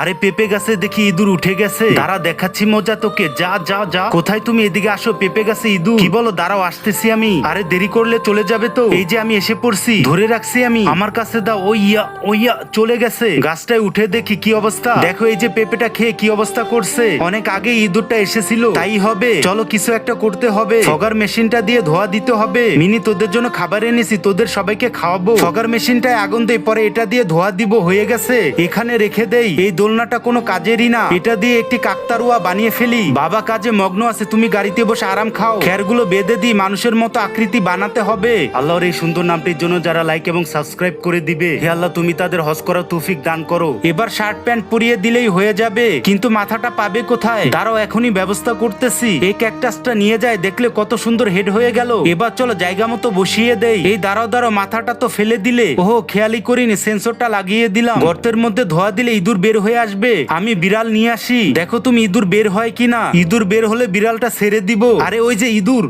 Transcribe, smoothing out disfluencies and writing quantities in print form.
আরে পেঁপে গাছে দেখি ইঁদুর উঠে গেছে, দাঁড়া দেখাচ্ছি মজা তোকে। যা যা যা, কোথায় তুমি? এদিকে আসো, পেঁপে গাছে ইঁদুর। কি বলো? দাঁড়াও, আসতেছি আমি। আরে দেরি করলে চলে যাবে তো। এই যে আমি এসে পড়ছি, ধরে রাখছি আমি। আমার কাছে দাও। ওইয়া ওইয়া, চলে গেছে। গাছটায় উঠে দেখি কি অবস্থা। দেখো এই যে পেঁপেটা খেয়ে কি অবস্থা করছে। অনেক আগে ইঁদুরটা এসেছিল, তাই হবে। চলো কিছু একটা করতে হবে। ফগার মেশিনটা দিয়ে ধোয়া দিতে হবে। মিনি, তোদের জন্য খাবার এনেছি, তোদের সবাইকে খাওয়াবো। ফগার মেশিনটায় আগুন দেই, পরে এটা দিয়ে ধোয়া দিব। হয়ে গেছে, এখানে রেখে দেই। এই দোলনাটা কোনো কাজেরই না, এটা দিয়ে একটি কাকতারুয়া বানিয়ে ফেলি। বাবা কাজে মগ্ন আছে, তুমি গাড়িতে বসে আরাম খাও। খেরগুলো বেঁধে দিই, মানুষের মতো আকৃতি বানাতে হবে। আল্লাহর এই সুন্দর নামটির জন্য যারা লাইক এবং সাবস্ক্রাইব করে দিবে, হে আল্লাহ তুমি তাদের হজ করার তৌফিক দান করো। এবার শার্ট প্যান্ট পরিয়ে দিলেই হয়ে যাবে, কিন্তু মাথাটা পাবে কোথায়? দাঁড়াও, এখনই ব্যবস্থা করতেছি। এই ক্যাকটাসটা নিয়ে যায়, দেখলে কত সুন্দর হেড হয়ে গেল। এবার চলো জায়গা মতো বসিয়ে দেই। এই দাঁড়াও দাঁড়াও, মাথাটা তো ফেলে দিলে। ওহো, খেয়ালই করিনি, সেন্সরটা লাগিয়ে দিলাম। গর্তের মধ্যে ধোয়া দিলে ইঁদুর বের হয়ে আসবে। আমি বিড়াল নিয়ে আসি, দেখো তুমি ইঁদুর বের হয় কিনা। ইঁদুর বের হলে বিড়ালটা ছেড়ে দিব। আরে ওই যে ইঁদুর।